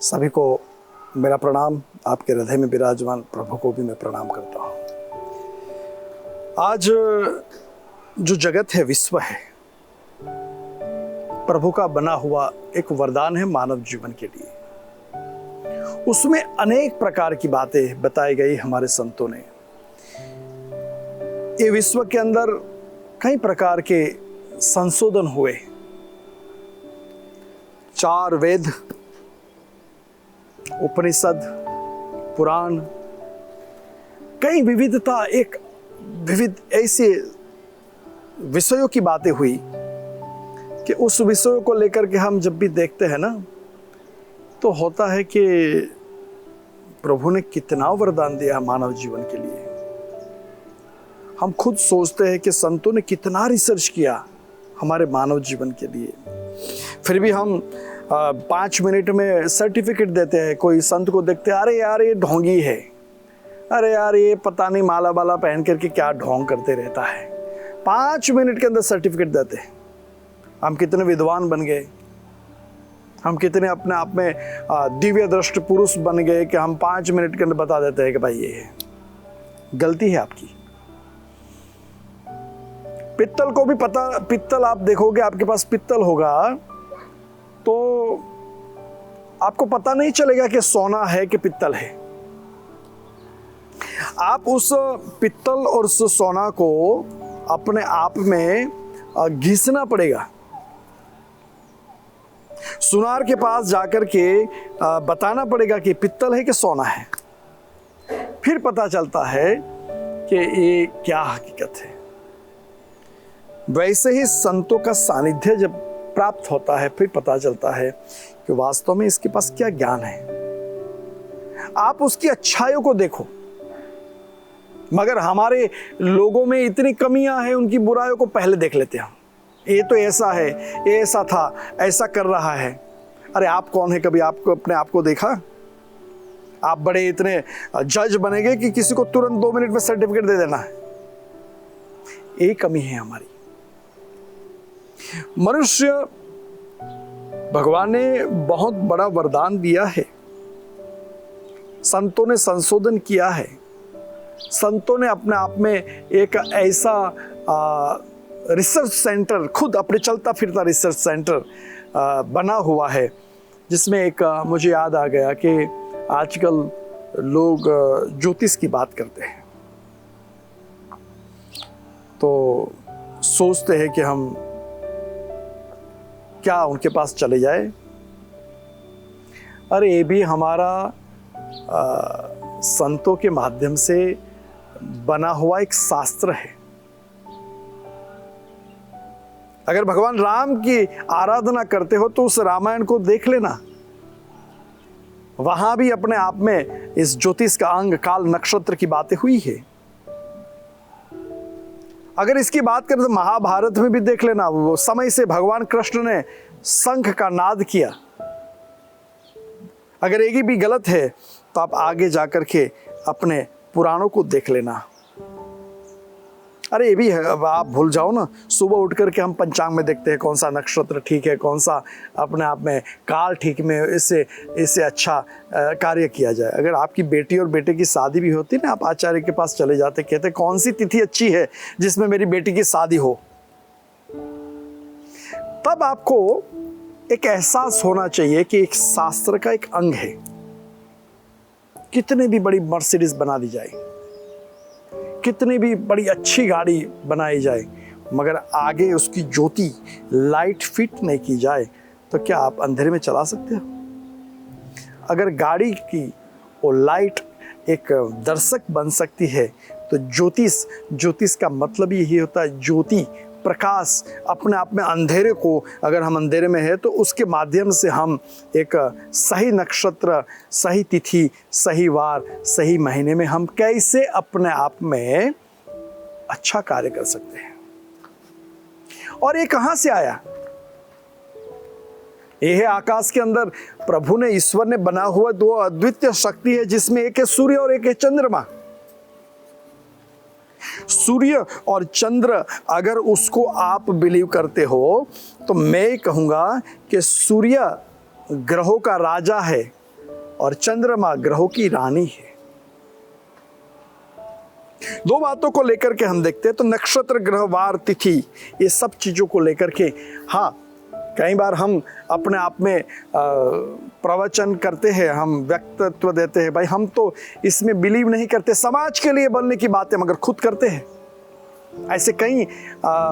सभी को मेरा प्रणाम। आपके हृदय में विराजमान प्रभु को भी मैं प्रणाम करता हूँ। आज जो जगत है, विश्व है, प्रभु का बना हुआ एक वरदान है मानव जीवन के लिए। उसमें अनेक प्रकार की बातें बताई गई हमारे संतों ने। ये विश्व के अंदर कई प्रकार के संशोधन हुए। 4 वेद, उपनिषद, पुराण, कई विविधता, एक विविध ऐसे विषयों की बातें हुई कि उस विषयों को लेकर के हम जब भी देखते हैं ना, तो होता है कि प्रभु ने कितना वरदान दिया मानव जीवन के लिए। हम खुद सोचते हैं कि संतों ने कितना रिसर्च किया हमारे मानव जीवन के लिए, फिर भी हम 5 मिनट में सर्टिफिकेट देते हैं। कोई संत को देखते हैं, अरे यार ये ढोंगी है, अरे यार ये पता नहीं माला वाला पहन करके क्या ढोंग करते रहता है। 5 मिनट के अंदर सर्टिफिकेट देते हैं। हम कितने विद्वान बन गए, हम कितने अपने आप में दिव्य दृष्ट पुरुष बन गए कि हम 5 मिनट के अंदर बता देते हैं कि भाई ये है। गलती है आपकी। पित्तल को भी पता, पित्तल आप देखोगे, आपके पास पित्तल होगा तो आपको पता नहीं चलेगा कि सोना है कि पित्तल है। आप उस पित्तल और उस सोना को अपने आप में घिसना पड़ेगा। सुनार के पास जाकर के बताना पड़ेगा कि पित्तल है कि सोना है, फिर पता चलता है कि ये क्या हकीकत है। वैसे ही संतों का सानिध्य जब प्राप्त होता है, फिर पता चलता है कि वास्तव में इसके पास क्या ज्ञान है। आप उसकी अच्छाइयों को देखो, मगर हमारे लोगों में इतनी कमियां हैं, उनकी बुराइयों को पहले देख लेते हैं। ये तो ऐसा है, ये ऐसा था, ऐसा कर रहा है। अरे आप कौन है? कभी आपको अपने आप को देखा? आप बड़े इतने जज बनेंगे कि किसी को तुरंत 2 मिनट में सर्टिफिकेट दे देना है। ये कमी है हमारी। मनुष्य, भगवान ने बहुत बड़ा वरदान दिया है। संतों ने संशोधन किया है। संतों ने अपने आप में एक ऐसा रिसर्च सेंटर, खुद अपने चलता फिरता रिसर्च सेंटर बना हुआ है, जिसमें एक मुझे याद आ गया कि आजकल लोग ज्योतिष की बात करते हैं, तो सोचते हैं कि हम क्या उनके पास चले जाए। अरे ये भी हमारा संतों के माध्यम से बना हुआ एक शास्त्र है। अगर भगवान राम की आराधना करते हो तो उस रामायण को देख लेना। वहां भी अपने आप में इस ज्योतिष का अंग, काल नक्षत्र की बातें हुई है। अगर इसकी बात करें तो महाभारत में भी देख लेना। वो समय से भगवान कृष्ण ने शंख का नाद किया। अगर एक भी गलत है तो आप आगे जाकर के अपने पुराणों को देख लेना। अरे ये भी है, अब आप भूल जाओ ना। सुबह उठ करके हम पंचांग में देखते हैं कौन सा नक्षत्र ठीक है, कौन सा अपने आप में काल ठीक में, इससे अच्छा कार्य किया जाए। अगर आपकी बेटी और बेटे की शादी भी होती ना, आप आचार्य के पास चले जाते, कहते कौन सी तिथि अच्छी है जिसमें मेरी बेटी की शादी हो। तब आपको एक एहसास होना चाहिए कि एक शास्त्र का एक अंग है। कितने भी बड़ी मर्सिडीज बना दी जाए, कितनी भी बड़ी अच्छी गाड़ी बनाई जाए, मगर आगे उसकी ज्योति, लाइट फिट नहीं की जाए तो क्या आप अंधेरे में चला सकते हो? अगर गाड़ी की वो लाइट एक दर्शक बन सकती है तो ज्योतिष का मतलब यही होता है, ज्योति, प्रकाश। अपने आप में अंधेरे को, अगर हम अंधेरे में है तो उसके माध्यम से हम एक सही नक्षत्र, सही तिथि, सही वार, सही महीने में हम कैसे अपने आप में अच्छा कार्य कर सकते हैं। और ये कहां से आया? यह है आकाश के अंदर प्रभु ने, ईश्वर ने बना हुआ 2 अद्वितीय शक्ति है, जिसमें एक है सूर्य और एक है चंद्रमा। सूर्य और चंद्र, अगर उसको आप बिलीव करते हो तो मैं कहूंगा कि सूर्य ग्रहों का राजा है और चंद्रमा ग्रहों की रानी है। दो बातों को लेकर के हम देखते हैं तो नक्षत्र, ग्रह, वार, तिथि, ये सब चीजों को लेकर के, हाँ कई बार हम अपने आप में प्रवचन करते हैं, हम व्यक्तित्व देते हैं, भाई हम तो इसमें बिलीव नहीं करते, समाज के लिए बनने की बात है, मगर खुद करते हैं। ऐसे कई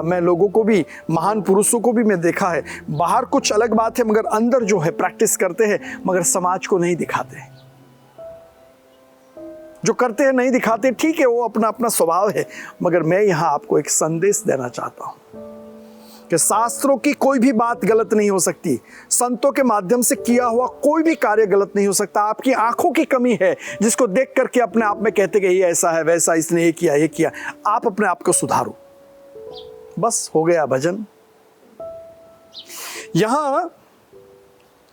मैं लोगों को भी, महान पुरुषों को भी मैं देखा है, बाहर कुछ अलग बात है मगर अंदर जो है प्रैक्टिस करते हैं, मगर समाज को नहीं दिखाते। जो करते हैं नहीं दिखाते, ठीक है, वो अपना अपना स्वभाव है। मगर मैं यहाँ आपको एक संदेश देना चाहता हूँ कि शास्त्रों की कोई भी बात गलत नहीं हो सकती, संतों के माध्यम से किया हुआ कोई भी कार्य गलत नहीं हो सकता। आपकी आंखों की कमी है जिसको देख करके अपने आप में कहते कि ये ऐसा है, वैसा, इसने ये किया। आप अपने आप को सुधारो, बस हो गया भजन। यहां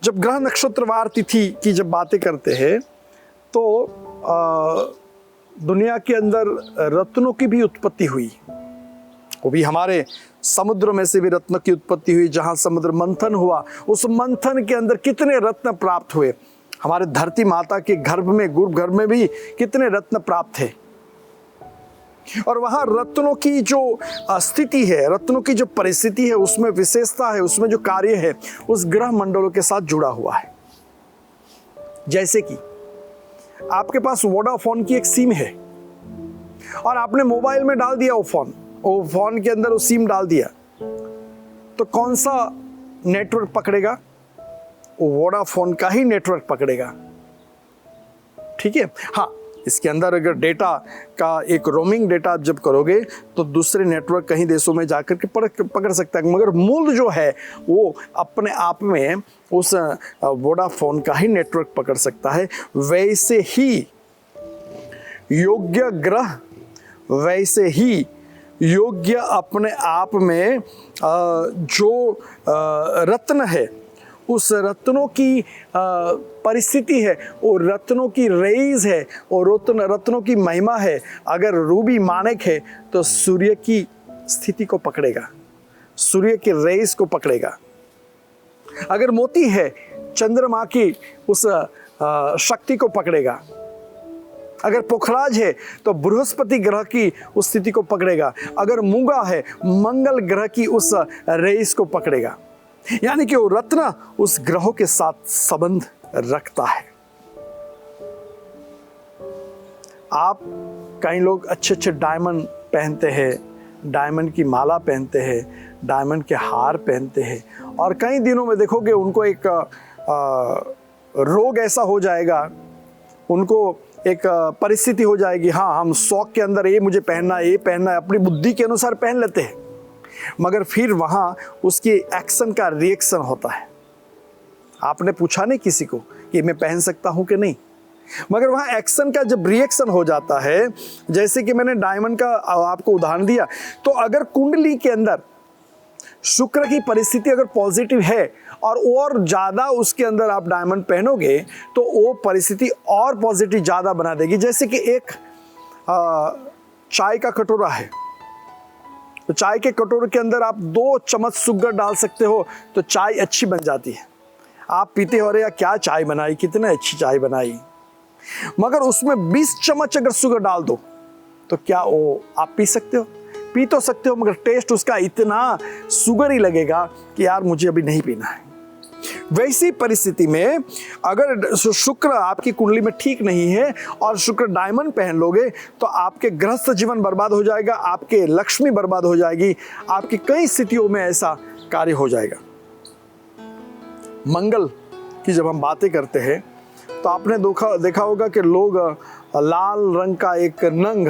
जब ग्रह, नक्षत्र, वार, तिथि की जब बातें करते हैं तो दुनिया के अंदर रत्नों की भी उत्पत्ति हुई, वो भी हमारे समुद्र में से भी रत्न की उत्पत्ति हुई। जहां समुद्र मंथन हुआ, उस मंथन के अंदर कितने रत्न प्राप्त हुए। हमारे धरती माता के गर्भ में, गर्भ में भी कितने रत्न प्राप्त थे। और वहां रत्नों की जो स्थिति है, रत्नों की जो परिस्थिति है, उसमें विशेषता है, उसमें जो कार्य है, उस ग्रह मंडलों के साथ जुड़ा हुआ है। जैसे कि आपके पास वोडाफोन की एक सिम है और आपने मोबाइल में डाल दिया वो फोन के अंदर वो सिम डाल दिया, तो कौन सा नेटवर्क पकड़ेगा? वो वोडाफोन का ही नेटवर्क पकड़ेगा, ठीक है। हाँ, इसके अंदर अगर डेटा का एक रोमिंग डेटा आप जब करोगे तो दूसरे नेटवर्क कहीं देशों में जाकर के पकड़ सकता है, मगर मूल जो है वो अपने आप में उस वोडाफोन का ही नेटवर्क पकड़ सकता है। वैसे ही योग्य ग्रह, वैसे ही योग्य अपने आप में जो रत्न है, उस रत्नों की परिस्थिति है, वो रत्नों की रेज है, और रत्नों की महिमा है। अगर रूबी माणिक है तो सूर्य की स्थिति को पकड़ेगा, सूर्य की रेज को पकड़ेगा। अगर मोती है, चंद्रमा की उस शक्ति को पकड़ेगा। अगर पुखराज है तो बृहस्पति ग्रह की उस स्थिति को पकड़ेगा। अगर मूंगा है, मंगल ग्रह की उस रेस को पकड़ेगा। यानी कि वो रत्न उस ग्रहों के साथ संबंध रखता है। आप कई लोग अच्छे अच्छे डायमंड पहनते हैं, डायमंड की माला पहनते हैं, डायमंड के हार पहनते हैं, और कई दिनों में देखोगे उनको एक रोग ऐसा हो जाएगा, उनको एक परिस्थिति हो जाएगी, हाँ हम शौक के अंदर ये मुझे पहनना है, ये पहनना है, अपनी बुद्धि के अनुसार पहन लेते हैं, मगर फिर वहाँ उसकी एक्शन का रिएक्शन होता है। आपने पूछा नहीं किसी को कि मैं पहन सकता हूँ कि नहीं, मगर वहाँ एक्शन का जब रिएक्शन हो जाता है, जैसे कि मैंने डायमंड का आपको उदाहरण दिया, तो अगर कुंडली के अंदर शुक्र की परिस्थिति अगर पॉजिटिव है और ज़्यादा उसके अंदर आप डायमंड पहनोगे तो वो परिस्थिति और पॉजिटिव ज़्यादा बना देगी। जैसे कि एक चाय का कटोरा है, तो चाय के कटोरे के अंदर आप 2 चम्मच शुगर डाल सकते हो तो चाय अच्छी बन जाती है। आप पीते हो, अरे यार क्या चाय बनाई, कितनी अच्छी चाय बनाई, मगर उसमें 20 चम्मच अगर शुगर डाल दो तो क्या वो आप पी सकते हो? पी तो सकते हो, मगर टेस्ट उसका इतना शुगर ही लगेगा कि यार मुझे अभी नहीं पीना है। वैसी परिस्थिति में अगर शुक्र आपकी कुंडली में ठीक नहीं है और शुक्र डायमंड पहन लोगे तो आपके गृहस्थ जीवन बर्बाद हो जाएगा, आपके लक्ष्मी बर्बाद हो जाएगी, आपकी कई स्थितियों में ऐसा कार्य हो जाएगा। मंगल की जब हम बातें करते हैं तो आपने देखा होगा कि लोग लाल रंग का एक नंग,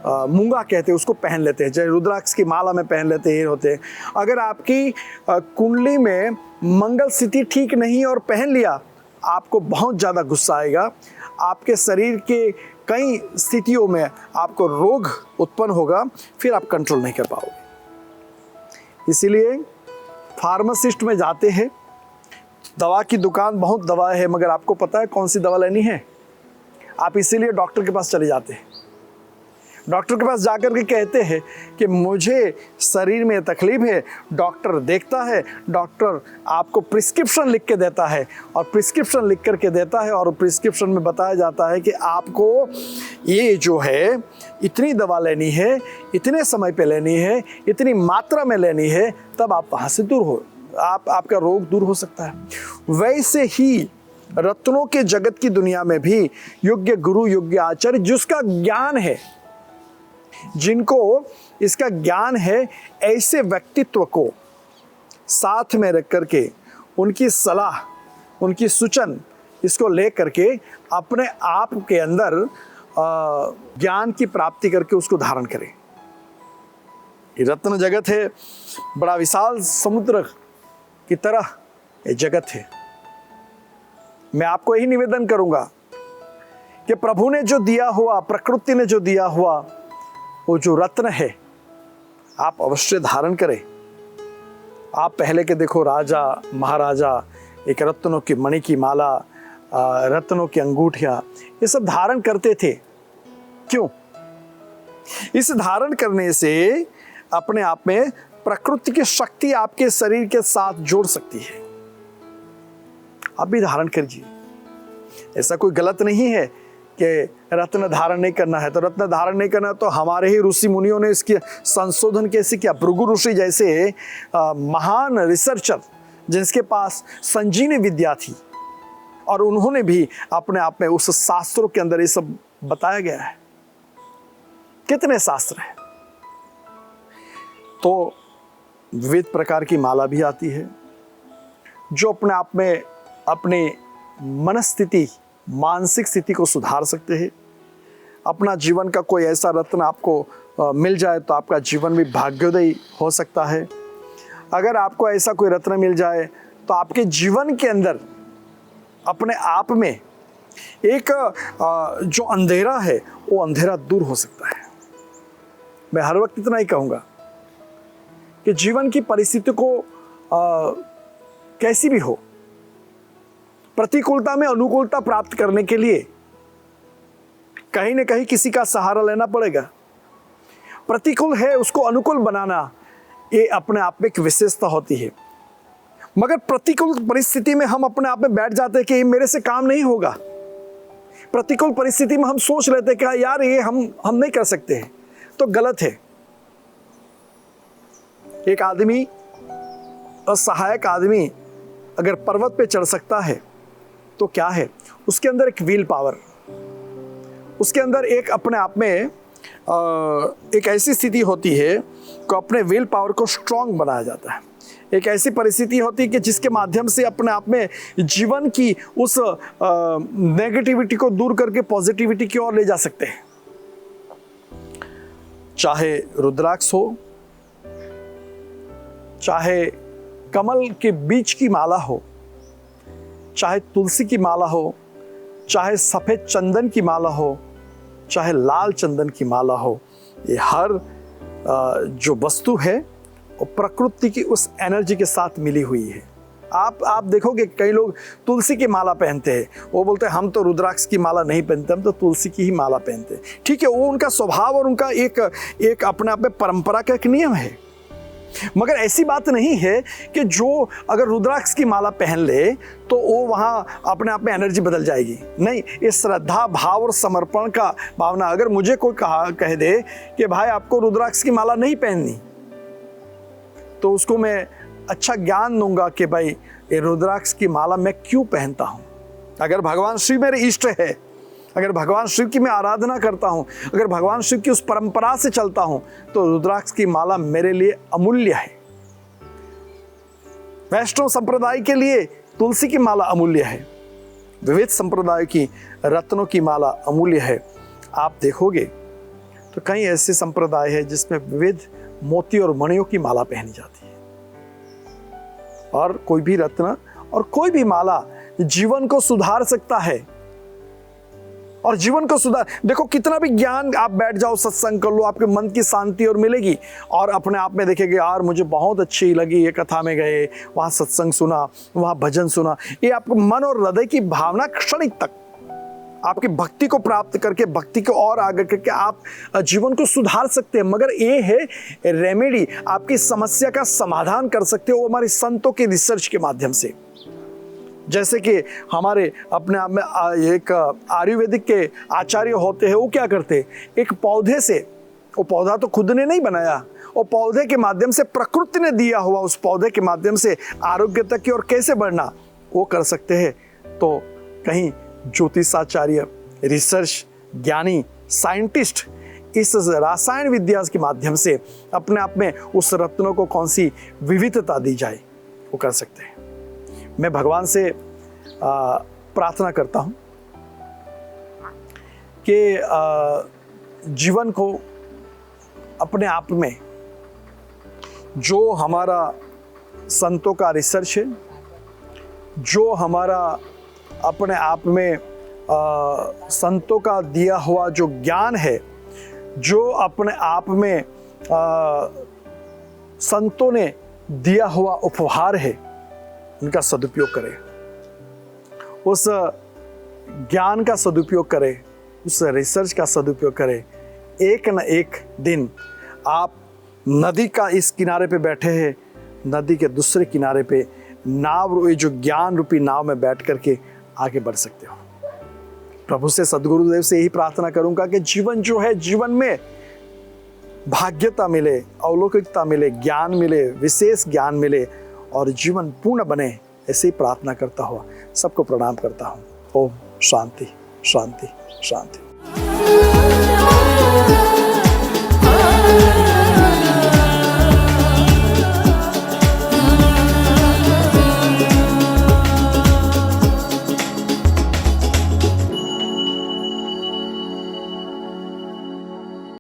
मूंगा कहते हैं, उसको पहन लेते हैं, चाहे रुद्राक्ष की माला में पहन लेते हैं होते हैं। अगर आपकी कुंडली में मंगल स्थिति ठीक नहीं और पहन लिया, आपको बहुत ज़्यादा गुस्सा आएगा, आपके शरीर के कई स्थितियों में आपको रोग उत्पन्न होगा, फिर आप कंट्रोल नहीं कर पाओगे। इसीलिए फार्मासिस्ट में जाते हैं, दवा की दुकान, बहुत दवा है, मगर आपको पता है कौन सी दवा लेनी है, आप इसीलिए डॉक्टर के पास चले जाते हैं। डॉक्टर के पास जाकर के कहते हैं कि मुझे शरीर में तकलीफ है, डॉक्टर देखता है, डॉक्टर आपको प्रिस्क्रिप्शन लिख के देता है और प्रिस्क्रिप्शन लिख करके देता है और प्रिस्क्रिप्शन में बताया जाता है कि आपको ये जो है इतनी दवा लेनी है, इतने समय पे लेनी है, इतनी मात्रा में लेनी है, तब आप वहाँ से दूर हो, आपका रोग दूर हो सकता है। वैसे ही रत्नों के जगत की दुनिया में भी योग्य गुरु, योग्य आचार्य, जिसका ज्ञान है, जिनको इसका ज्ञान है, ऐसे व्यक्तित्व को साथ में रख करके उनकी सलाह, उनकी सूचन इसको ले करके अपने आप के अंदर ज्ञान की प्राप्ति करके उसको धारण करें। ये रत्न जगत है, बड़ा विशाल समुद्र की तरह ये जगत है। मैं आपको यही निवेदन करूंगा कि प्रभु ने जो दिया हुआ, प्रकृति ने जो दिया हुआ वो जो रत्न है, आप अवश्य धारण करें। आप पहले के देखो राजा महाराजा एक रत्नों की मणि की माला, रत्नों की अंगूठियां, ये सब धारण करते थे। क्यों? इस धारण करने से अपने आप में प्रकृति की शक्ति आपके शरीर के साथ जोड़ सकती है। आप भी धारण करिए। ऐसा कोई गलत नहीं है कि रत्न धारण नहीं करना है। तो रत्न धारण नहीं करना तो हमारे ही ऋषि मुनियों ने इसकी संशोधन कैसे किया। भृगु ऋषि जैसे महान रिसर्चर जिनके पास संजीवनी विद्या थी, और उन्होंने भी अपने आप में उस शास्त्रों के अंदर ये सब बताया गया है। कितने शास्त्र हैं। तो विविध प्रकार की माला भी आती है जो अपने आप में अपने मनस्थिति, मानसिक स्थिति को सुधार सकते हैं। अपना जीवन का कोई ऐसा रत्न आपको मिल जाए तो आपका जीवन भी भाग्योदयी हो सकता है। अगर आपको ऐसा कोई रत्न मिल जाए तो आपके जीवन के अंदर अपने आप में एक जो अंधेरा है वो अंधेरा दूर हो सकता है। मैं हर वक्त इतना ही कहूँगा कि जीवन की परिस्थिति को कैसी भी हो, प्रतिकूलता में अनुकूलता प्राप्त करने के लिए कहीं न कहीं किसी का सहारा लेना पड़ेगा। प्रतिकूल है उसको अनुकूल बनाना, ये अपने आप में एक विशेषता होती है। मगर प्रतिकूल परिस्थिति में हम अपने आप में बैठ जाते हैं कि ये मेरे से काम नहीं होगा। प्रतिकूल परिस्थिति में हम सोच लेते हैं कि यार ये हम नहीं कर सकते हैं, तो गलत है। एक आदमी, असहायक आदमी अगर पर्वत पे चढ़ सकता है तो क्या है, उसके अंदर एक व्हील पावर, उसके अंदर एक अपने आप में एक ऐसी स्थिति होती है कि अपने व्हील पावर को स्ट्रांग बनाया जाता है। एक ऐसी परिस्थिति होती है कि जिसके माध्यम से अपने आप में जीवन की उस नेगेटिविटी को दूर करके पॉजिटिविटी की ओर ले जा सकते हैं। चाहे रुद्राक्ष हो, चाहे कमल के बीज की माला हो, चाहे तुलसी की माला हो, चाहे सफेद चंदन की माला हो, चाहे लाल चंदन की माला हो, ये हर जो वस्तु है वो प्रकृति की उस एनर्जी के साथ मिली हुई है। आप देखोगे कई लोग तुलसी की माला पहनते हैं, वो बोलते हैं हम तो रुद्राक्ष की माला नहीं पहनते, हम तो तुलसी की ही माला पहनते हैं। ठीक है, वो उनका स्वभाव और उनका एक अपने आप में परंपरा का एक नियम है। मगर ऐसी बात नहीं है कि जो अगर रुद्राक्ष की माला पहन ले तो वो वहाँ अपने आप में एनर्जी बदल जाएगी। नहीं, इस श्रद्धा भाव और समर्पण का भावना। अगर मुझे कोई कह दे कि भाई आपको रुद्राक्ष की माला नहीं पहननी, तो उसको मैं अच्छा ज्ञान दूंगा कि भाई ये रुद्राक्ष की माला मैं क्यों पहनता हूँ। अगर भगवान शिव मेरे इष्ट है, अगर भगवान शिव की मैं आराधना करता हूँ, अगर भगवान शिव की उस परंपरा से चलता हूँ, तो रुद्राक्ष की माला मेरे लिए अमूल्य है। वैष्णव संप्रदाय के लिए तुलसी की माला अमूल्य है, विविध संप्रदाय की रत्नों की माला अमूल्य है। आप देखोगे तो कई ऐसे संप्रदाय है जिसमें विविध मोती और मणियों की माला पहनी जाती है। और कोई भी रत्न और कोई भी माला जीवन को सुधार सकता है। और जीवन को सुधार, देखो कितना भी ज्ञान, आप बैठ जाओ सत्संग कर लो, आपके मन की शांति और मिलेगी, और अपने आप में देखेंगे यार मुझे बहुत अच्छी लगी, ये कथा में गए, वहाँ सत्संग सुना, वहाँ भजन सुना, ये आपको मन और हृदय की भावना क्षणिक तक आपकी भक्ति को प्राप्त करके, भक्ति को और आगे करके आप जीवन को सुधार सकते हैं। मगर ये है रेमेडी, आपकी समस्या का समाधान कर सकते हो वो हमारे संतों के रिसर्च के माध्यम से। जैसे कि हमारे अपने आप में एक आयुर्वेदिक के आचार्य होते हैं, वो क्या करते, एक पौधे से, वो पौधा तो खुद ने नहीं बनाया, वो पौधे के माध्यम से, प्रकृति ने दिया हुआ उस पौधे के माध्यम से आरोग्य तक की ओर कैसे बढ़ना वो कर सकते हैं। तो कहीं ज्योतिषाचार्य, रिसर्च ज्ञानी, साइंटिस्ट इस रसायन विद्या के माध्यम से अपने आप में उस रत्नों को कौन सी विविधता दी जाए वो कर सकते हैं। मैं भगवान से प्रार्थना करता हूँ कि जीवन को अपने आप में जो हमारा संतों का रिसर्च है, जो हमारा अपने आप में संतों का दिया हुआ जो ज्ञान है, जो अपने आप में संतों ने दिया हुआ उपहार है, उनका सदुपयोग करें, उस ज्ञान का सदुपयोग करें, उस रिसर्च का सदुपयोग करें। एक न एक दिन आप नदी का इस किनारे पे बैठे हैं, नदी के दूसरे किनारे पे नाव, ये जो ज्ञान रूपी नाव में बैठ करके आगे बढ़ सकते हो। प्रभु से, सदगुरुदेव से यही प्रार्थना करूंगा कि जीवन जो है, जीवन में भाग्यता मिले, अलौकिकता मिले, ज्ञान मिले, विशेष ज्ञान मिले और जीवन पूर्ण बने, ऐसे ही प्रार्थना करता हुआ सबको प्रणाम करता हूँ। ओम शांति शांति शांति।